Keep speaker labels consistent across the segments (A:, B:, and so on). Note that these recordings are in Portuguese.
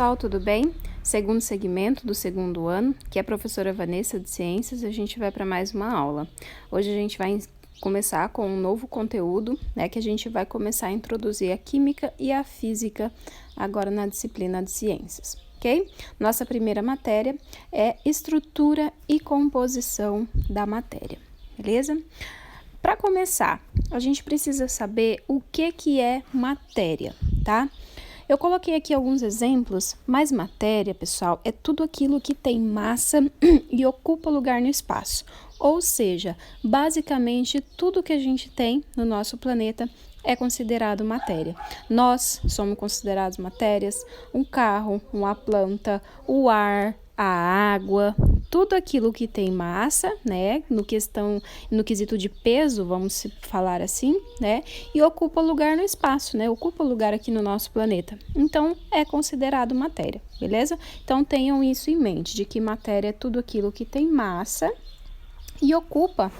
A: Pessoal, tudo bem? Segundo segmento do segundo ano, que é a professora Vanessa de Ciências, a gente vai para mais uma aula. Hoje a gente vai começar com um novo conteúdo, que a gente vai começar a introduzir a química e a física agora na disciplina de ciências, ok? Nossa primeira matéria é estrutura e composição da matéria, beleza? Para começar, a gente precisa saber o que é matéria, tá? Eu coloquei aqui alguns exemplos, mas matéria, pessoal, é tudo aquilo que tem massa e ocupa lugar no espaço. Ou seja, basicamente tudo que a gente tem no nosso planeta é considerado matéria. Nós somos considerados matérias, um carro, uma planta, o ar, a água, tudo aquilo que tem massa, no quesito de peso, vamos falar assim, e ocupa lugar no espaço, ocupa lugar aqui no nosso planeta. Então, é considerado matéria, beleza? Então, tenham isso em mente, de que matéria é tudo aquilo que tem massa e ocupa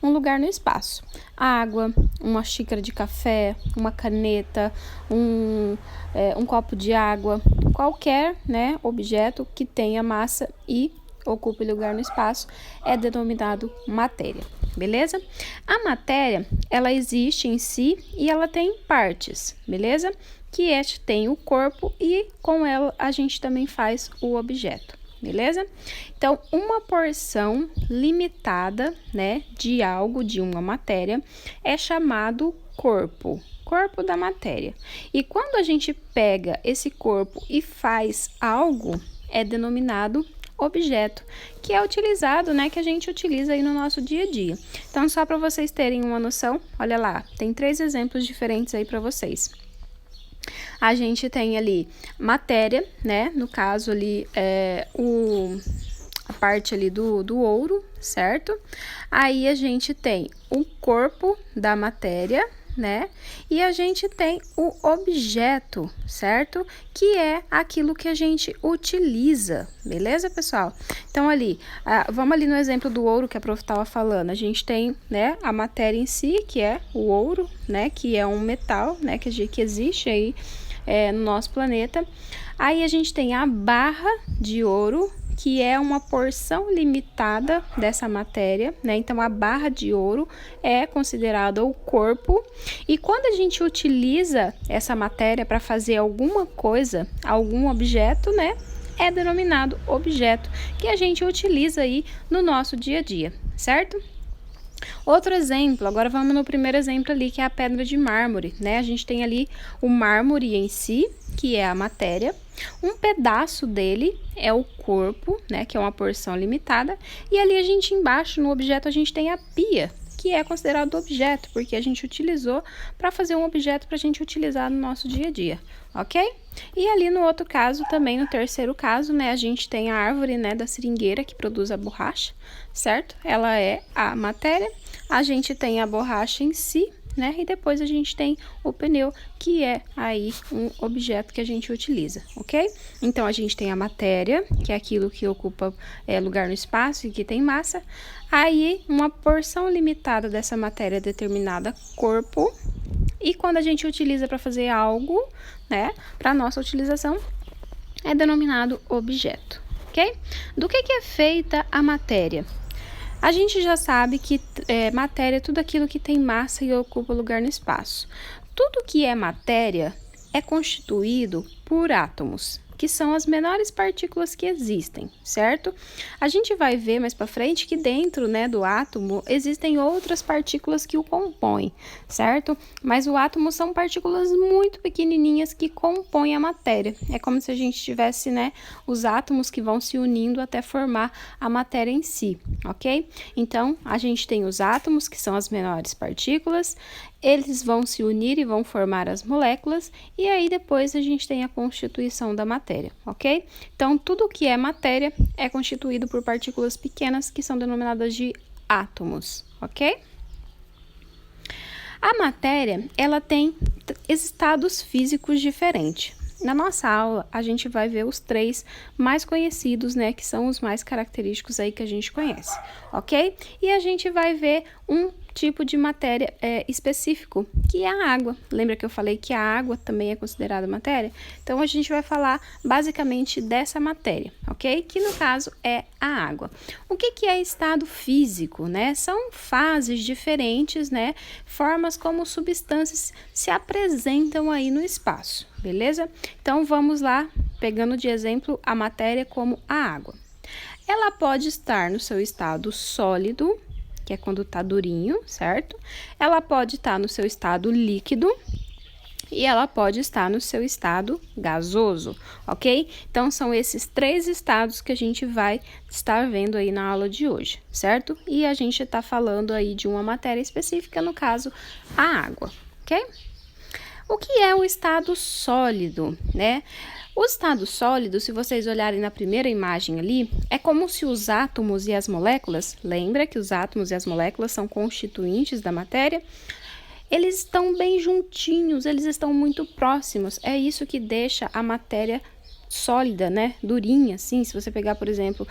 A: um lugar no espaço. Água, uma xícara de café, uma caneta, um copo de água, qualquer objeto que tenha massa e ocupe lugar no espaço é denominado matéria, beleza? A matéria, ela existe em si e ela tem partes, beleza? Que tem o corpo e com ela a gente também faz o objeto. Beleza? Então, uma porção limitada, de algo, de uma matéria, é chamado corpo da matéria. E quando a gente pega esse corpo e faz algo, é denominado objeto, que é utilizado, que a gente utiliza aí no nosso dia a dia. Então, só para vocês terem uma noção, olha lá, tem 3 exemplos diferentes aí para vocês. A gente tem ali matéria, no caso ali a parte ali do ouro, certo? Aí a gente tem o corpo da matéria, e a gente tem o objeto, certo? Que é aquilo que a gente utiliza, beleza, pessoal? Então, ali, vamos ali no exemplo do ouro que a prof estava falando. A gente tem, a matéria em si, que é o ouro, que é um metal, que existe aí no nosso planeta. Aí a gente tem a barra de ouro, que é uma porção limitada dessa matéria, Então, a barra de ouro é considerada o corpo. E quando a gente utiliza essa matéria para fazer alguma coisa, algum objeto, é denominado objeto, que a gente utiliza aí no nosso dia a dia, certo? Outro exemplo, agora vamos no primeiro exemplo ali, que é a pedra de mármore, A gente tem ali o mármore em si, que é a matéria, um pedaço dele é o corpo, que é uma porção limitada, e ali a gente embaixo, no objeto, a gente tem a pia, que é considerado objeto, porque a gente utilizou para fazer um objeto para a gente utilizar no nosso dia a dia, ok? E ali no outro caso, também no terceiro caso, a gente tem a árvore, da seringueira que produz a borracha, certo? Ela é a matéria, a gente tem a borracha em si, e depois a gente tem o pneu, que é aí um objeto que a gente utiliza, ok? Então, a gente tem a matéria, que é aquilo que ocupa lugar no espaço e que tem massa. Aí, uma porção limitada dessa matéria determinada corpo. E quando a gente utiliza para fazer algo, para nossa utilização, é denominado objeto, ok? Do que é feita a matéria? A gente já sabe que matéria é tudo aquilo que tem massa e ocupa lugar no espaço. Tudo que é matéria é constituído por átomos, que são as menores partículas que existem, certo? A gente vai ver mais para frente que dentro, do átomo existem outras partículas que o compõem, certo? Mas o átomo são partículas muito pequenininhas que compõem a matéria. É como se a gente tivesse, os átomos que vão se unindo até formar a matéria em si, ok? Então, a gente tem os átomos, que são as menores partículas, eles vão se unir e vão formar as moléculas, e aí depois a gente tem a constituição da matéria, ok? Então, tudo que é matéria é constituído por partículas pequenas, que são denominadas de átomos, ok? A matéria, ela tem estados físicos diferentes. Na nossa aula, a gente vai ver os 3 mais conhecidos, que são os mais característicos aí que a gente conhece, ok? E a gente vai ver um tipo de matéria específico, que é a água. Lembra que eu falei que a água também é considerada matéria? Então, a gente vai falar basicamente dessa matéria, ok? Que no caso é a água. O que é estado físico, né? São fases diferentes, né? Formas como substâncias se apresentam aí no espaço, beleza? Então, vamos lá, pegando de exemplo a matéria como a água. Ela pode estar no seu estado sólido, que é quando tá durinho, certo? Ela pode estar no seu estado líquido e ela pode estar no seu estado gasoso, ok? Então, são esses 3 estados que a gente vai estar vendo aí na aula de hoje, certo? E a gente tá falando aí de uma matéria específica, no caso, a água, ok? O que é o estado sólido, né? O estado sólido, se vocês olharem na primeira imagem ali, é como se os átomos e as moléculas, lembra que os átomos e as moléculas são constituintes da matéria? Eles estão bem juntinhos, eles estão muito próximos, é isso que deixa a matéria sólida, né, durinha, assim. Se você pegar, por exemplo,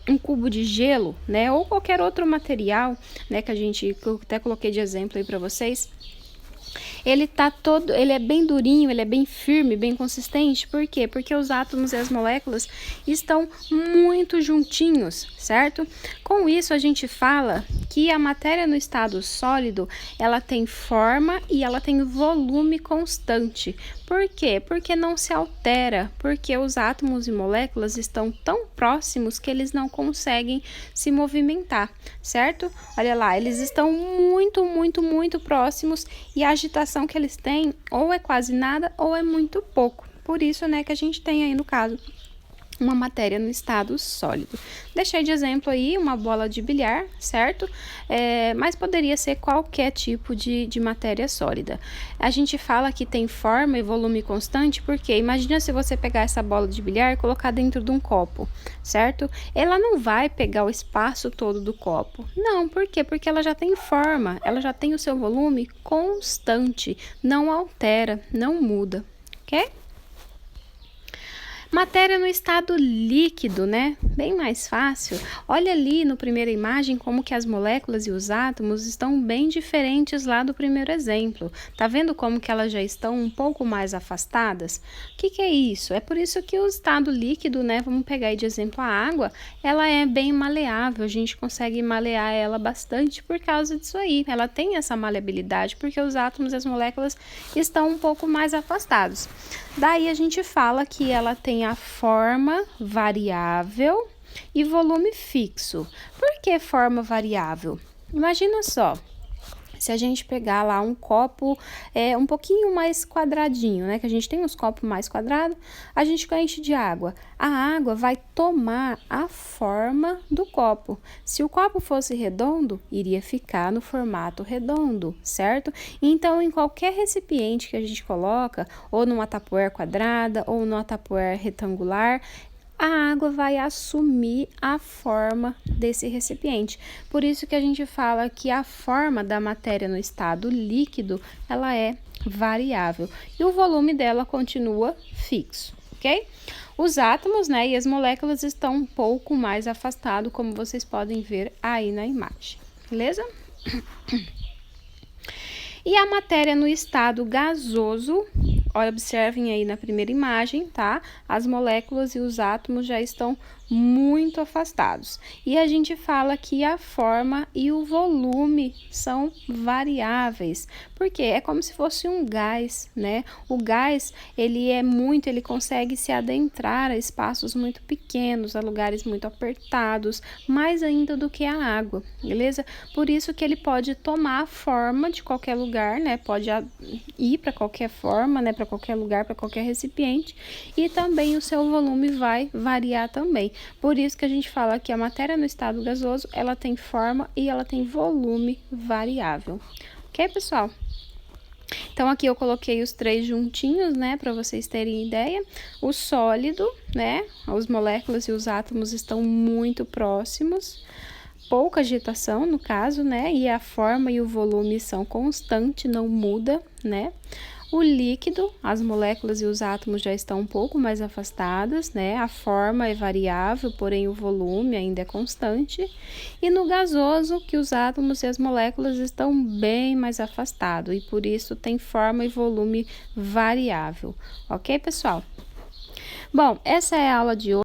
A: um cubo de gelo, né, ou qualquer outro material, né, que eu até coloquei de exemplo aí para vocês, ele é bem durinho, ele é bem firme, bem consistente. Por quê? Porque os átomos e as moléculas estão muito juntinhos, certo? Com isso, a gente fala que a matéria no estado sólido, ela tem forma e ela tem volume constante. Por quê? Porque não se altera, porque os átomos e moléculas estão tão próximos que eles não conseguem se movimentar, certo? Olha lá, eles estão muito, muito, muito próximos e a agitação que eles têm ou é quase nada ou é muito pouco. Por isso, né, que a gente tem aí no caso uma matéria no estado sólido. Deixei de exemplo aí uma bola de bilhar, certo? Mas poderia ser qualquer tipo de matéria sólida. A gente fala que tem forma e volume constante, porque imagina se você pegar essa bola de bilhar e colocar dentro de um copo, certo? Ela não vai pegar o espaço todo do copo. Não, por quê? Porque ela já tem forma, ela já tem o seu volume constante, não altera, não muda, ok? Matéria no estado líquido, né? Bem mais fácil. Olha ali no primeira imagem como que as moléculas e os átomos estão bem diferentes lá do primeiro exemplo. Tá vendo como que elas já estão um pouco mais afastadas? O que é isso? É por isso que o estado líquido, né? Vamos pegar aí de exemplo a água, ela é bem maleável, a gente consegue malear ela bastante por causa disso aí. Ela tem essa maleabilidade porque os átomos e as moléculas estão um pouco mais afastados. Daí a gente fala que ela tem a forma variável e volume fixo. Por que forma variável? Imagina só, se a gente pegar lá um copo um pouquinho mais quadradinho, né? Que a gente tem uns copos mais quadrados, a gente enche de água. A água vai tomar a forma do copo. Se o copo fosse redondo, iria ficar no formato redondo, certo? Então, em qualquer recipiente que a gente coloca, ou numa tupperware quadrada, ou numa tupperware retangular, a água vai assumir a forma desse recipiente. Por isso que a gente fala que a forma da matéria no estado líquido, ela é variável e o volume dela continua fixo, ok? Os átomos, né, e as moléculas estão um pouco mais afastados, como vocês podem ver aí na imagem, beleza? E a matéria no estado gasoso, observem aí na primeira imagem, tá? As moléculas e os átomos já estão muito afastados. E a gente fala que a forma e o volume são variáveis, porque é como se fosse um gás, né? O gás, ele consegue se adentrar a espaços muito pequenos, a lugares muito apertados, mais ainda do que a água, beleza? Por isso que ele pode tomar a forma de qualquer lugar, né? Pode ir para qualquer forma, né? Para qualquer lugar, para qualquer recipiente, e também o seu volume vai variar também. Por isso que a gente fala que a matéria no estado gasoso, ela tem forma e ela tem volume variável. Ok, pessoal? Então, aqui eu coloquei os 3 juntinhos, né, para vocês terem ideia. O sólido, né, as moléculas e os átomos estão muito próximos. Pouca agitação, no caso, né, e a forma e o volume são constantes, não muda, né. O líquido, as moléculas e os átomos já estão um pouco mais afastados, né? A forma é variável, porém o volume ainda é constante. E no gasoso, que os átomos e as moléculas estão bem mais afastados e por isso tem forma e volume variável. Ok, pessoal? Bom, essa é a aula de hoje.